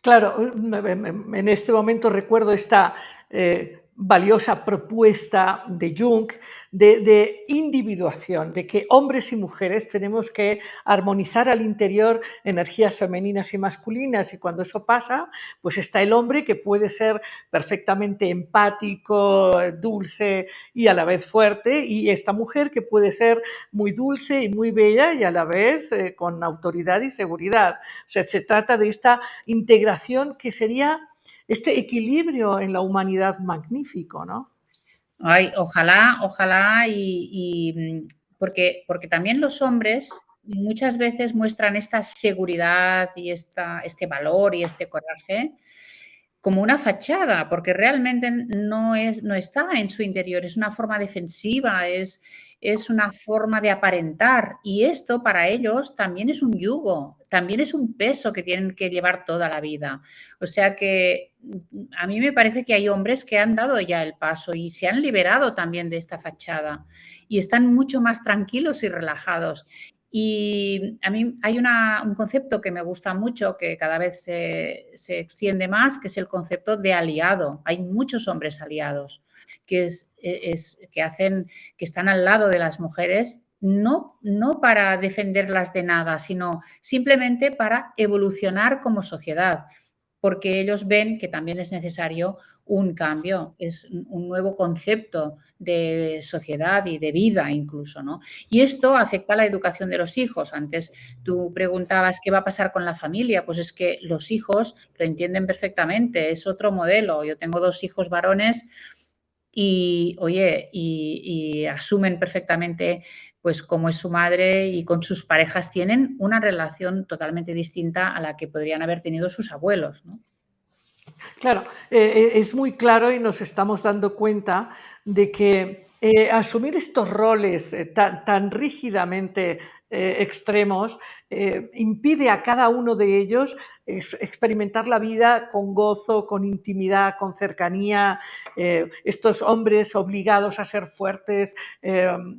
Claro, en este momento recuerdo esta valiosa propuesta de Jung de individuación, de que hombres y mujeres tenemos que armonizar al interior energías femeninas y masculinas, y cuando eso pasa, pues está el hombre que puede ser perfectamente empático, dulce y a la vez fuerte, y esta mujer que puede ser muy dulce y muy bella y a la vez con autoridad y seguridad. O sea, se trata de esta integración que sería este equilibrio en la humanidad magnífico, ¿no? Ay, ojalá, ojalá porque también los hombres muchas veces muestran esta seguridad y este valor y este coraje como una fachada, porque realmente no está en su interior, es una forma defensiva, es una forma de aparentar, y esto para ellos también es un yugo, también es un peso que tienen que llevar toda la vida. O sea que a mí me parece que hay hombres que han dado ya el paso y se han liberado también de esta fachada y están mucho más tranquilos y relajados. Y a mí hay un concepto que me gusta mucho, que cada vez se extiende más, que es el concepto de aliado. Hay muchos hombres aliados que están al lado de las mujeres, no para defenderlas de nada, sino simplemente para evolucionar como sociedad, porque ellos ven que también es necesario un cambio, es un nuevo concepto de sociedad y de vida incluso, ¿no? Y esto afecta a la educación de los hijos. Antes tú preguntabas qué va a pasar con la familia, pues es que los hijos lo entienden perfectamente, es otro modelo. Yo tengo 2 hijos varones y, oye, y asumen perfectamente, pues, cómo es su madre, y con sus parejas tienen una relación totalmente distinta a la que podrían haber tenido sus abuelos, ¿no? Claro, es muy claro y nos estamos dando cuenta de que asumir estos roles tan rígidamente extremos impide a cada uno de ellos experimentar la vida con gozo, con intimidad, con cercanía. Estos hombres obligados a ser fuertes,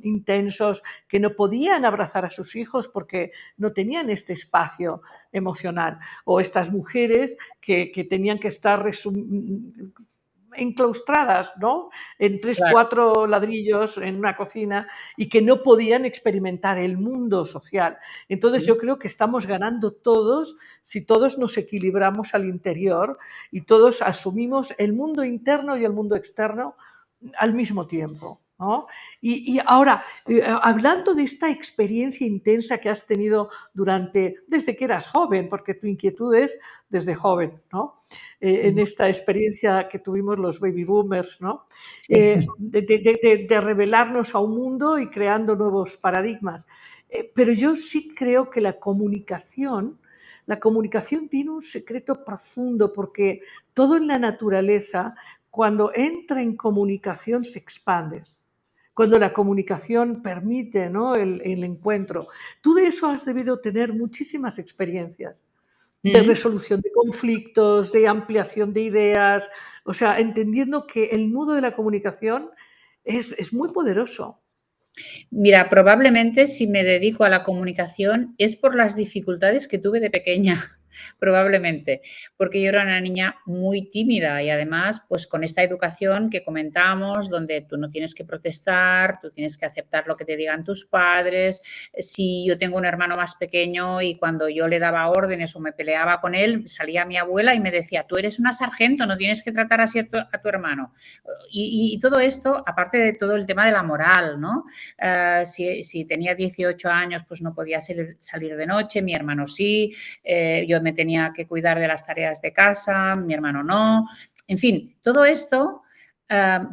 intensos, que no podían abrazar a sus hijos porque no tenían este espacio emocional, o estas mujeres que tenían que estar enclaustradas, ¿no? En tres, Claro. cuatro ladrillos en una cocina y que no podían experimentar el mundo social. Entonces yo creo que estamos ganando todos si todos nos equilibramos al interior y todos asumimos el mundo interno y el mundo externo al mismo tiempo, ¿no? Y ahora, hablando de esta experiencia intensa que has tenido desde que eras joven, porque tu inquietud es desde joven, ¿no? En esta experiencia que tuvimos los baby boomers, ¿no? Sí. De revelarnos a un mundo y creando nuevos paradigmas. Pero yo sí creo que la comunicación tiene un secreto profundo, porque todo en la naturaleza, cuando entra en comunicación, se expande. Cuando la comunicación permite, ¿no?, el encuentro. Tú de eso has debido tener muchísimas experiencias, de Mm. resolución de conflictos, de ampliación de ideas, o sea, entendiendo que el nudo de la comunicación es muy poderoso. Mira, probablemente si me dedico a la comunicación es por las dificultades que tuve de pequeña, probablemente, porque yo era una niña muy tímida y además, pues con esta educación que comentamos, donde tú no tienes que protestar, tú tienes que aceptar lo que te digan tus padres. Si yo tengo un hermano más pequeño y cuando yo le daba órdenes o me peleaba con él, salía mi abuela y me decía, tú eres una sargento, no tienes que tratar así a tu hermano. Y todo esto, aparte de todo el tema de la moral, ¿no? Si tenía 18 años, pues no podía salir de noche, mi hermano sí, yo me tenía que cuidar de las tareas de casa, mi hermano no. En fin, todo esto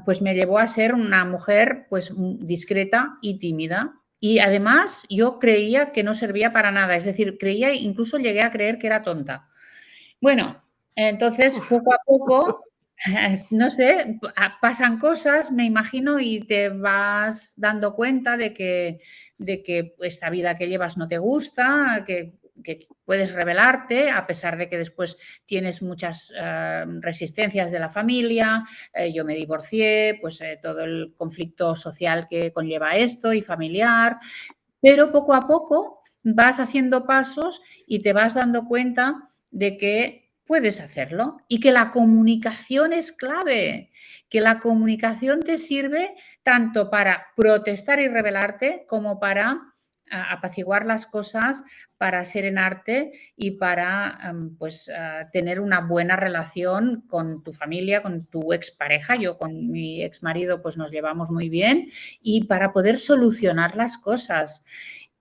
pues me llevó a ser una mujer pues discreta y tímida. Y además yo creía que no servía para nada, es decir, incluso llegué a creer que era tonta. Bueno, entonces Uf, poco a poco no sé, pasan cosas, me imagino, y te vas dando cuenta de que esta vida que llevas no te gusta, que puedes rebelarte, a pesar de que después tienes muchas resistencias de la familia. Yo me divorcié, pues todo el conflicto social que conlleva esto y familiar, pero poco a poco vas haciendo pasos y te vas dando cuenta de que puedes hacerlo y que la comunicación es clave, que la comunicación te sirve tanto para protestar y rebelarte como para apaciguar las cosas, para serenarte y para tener una buena relación con tu familia, con tu expareja. Yo con mi exmarido pues nos llevamos muy bien y para poder solucionar las cosas.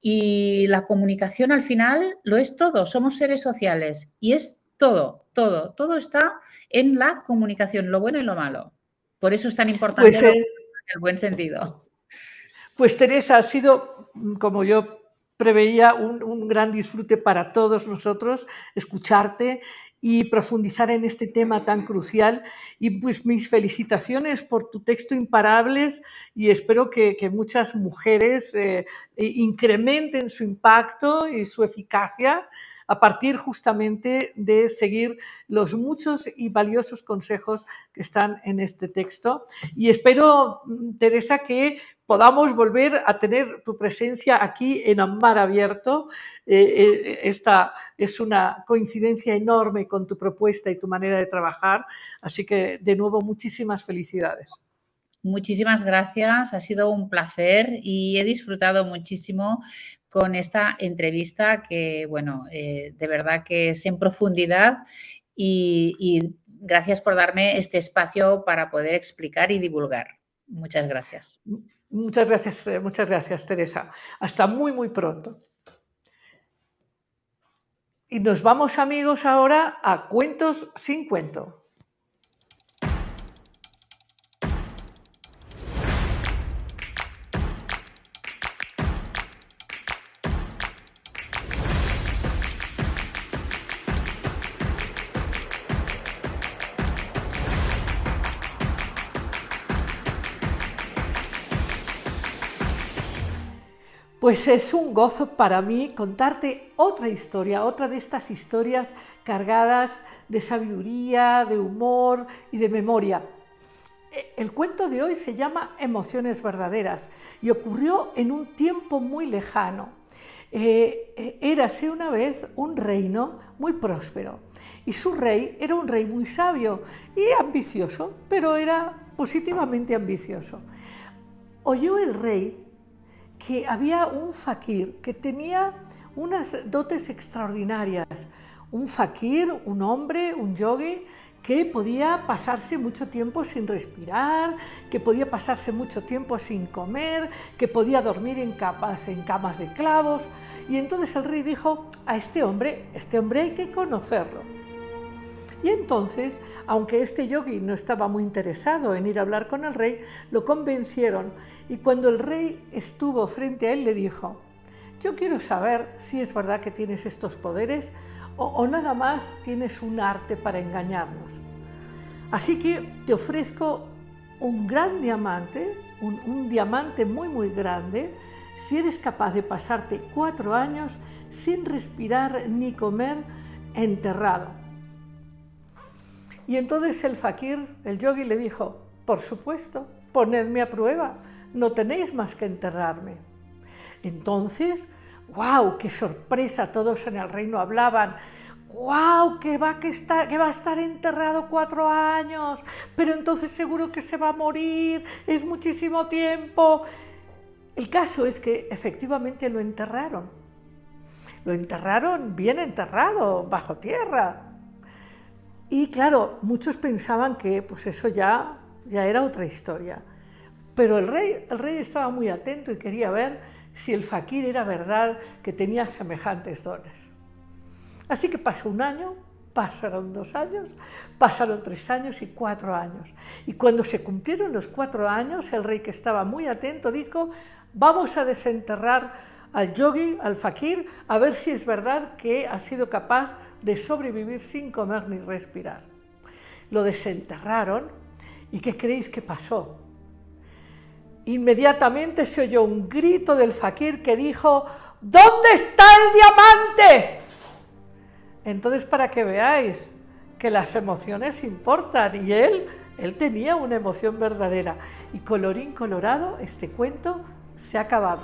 Y la comunicación al final lo es todo, somos seres sociales y es todo está en la comunicación, lo bueno y lo malo. Por eso es tan importante Pues, lo en el buen sentido. pues Teresa, ha sido, como yo preveía, un gran disfrute para todos nosotros escucharte y profundizar en este tema tan crucial. Y pues mis felicitaciones por tu texto Imparables y espero que muchas mujeres incrementen su impacto y su eficacia a partir justamente de seguir los muchos y valiosos consejos que están en este texto. Y espero, Teresa, que podamos volver a tener tu presencia aquí en Mar Abierto. Esta es una coincidencia enorme con tu propuesta y tu manera de trabajar. Así que, de nuevo, muchísimas felicidades. Muchísimas gracias, ha sido un placer y he disfrutado muchísimo con esta entrevista que, bueno, de verdad que es en profundidad y gracias por darme este espacio para poder explicar y divulgar. Muchas gracias. Muchas gracias, Teresa. Hasta muy, muy pronto. Y nos vamos, amigos, ahora a Cuentos sin Cuento. Pues es un gozo para mí contarte otra historia, otra de estas historias cargadas de sabiduría, de humor y de memoria. El cuento de hoy se llama Emociones verdaderas y ocurrió en un tiempo muy lejano. Érase una vez un reino muy próspero y su rey era un rey muy sabio y ambicioso, pero era positivamente ambicioso. Oyó el rey que había un fakir que tenía unas dotes extraordinarias. Un fakir, un hombre, un yogi, que podía pasarse mucho tiempo sin respirar, que podía pasarse mucho tiempo sin comer, que podía dormir en camas de clavos. Y entonces el rey dijo, a este hombre hay que conocerlo. Y entonces, aunque este yogi no estaba muy interesado en ir a hablar con el rey, lo convencieron y cuando el rey estuvo frente a él le dijo, yo quiero saber si es verdad que tienes estos poderes o nada más tienes un arte para engañarnos. Así que te ofrezco un gran diamante, un diamante muy muy grande, si eres capaz de pasarte 4 años sin respirar ni comer enterrado. Y entonces el fakir, el yogi, le dijo, por supuesto, ponedme a prueba, no tenéis más que enterrarme. Entonces, ¡guau! ¡Qué sorpresa! Todos en el reino hablaban, ¡guau! Que va a estar enterrado 4 años, pero entonces seguro que se va a morir, es muchísimo tiempo. El caso es que efectivamente lo enterraron bien enterrado, bajo tierra. Y claro, muchos pensaban que pues eso ya era otra historia. Pero el rey estaba muy atento y quería ver si el fakir era verdad que tenía semejantes dones. Así que pasó 1 año, pasaron 2 años, pasaron 3 años y 4 años. Y cuando se cumplieron los 4 años, el rey, que estaba muy atento, dijo, vamos a desenterrar al yogi, al fakir, a ver si es verdad que ha sido capaz de sobrevivir sin comer ni respirar. Lo desenterraron y ¿qué creéis que pasó? Inmediatamente se oyó un grito del fakir que dijo, ¿dónde está el diamante? Entonces, para que veáis que las emociones importan y él tenía una emoción verdadera. Y colorín colorado, este cuento se ha acabado.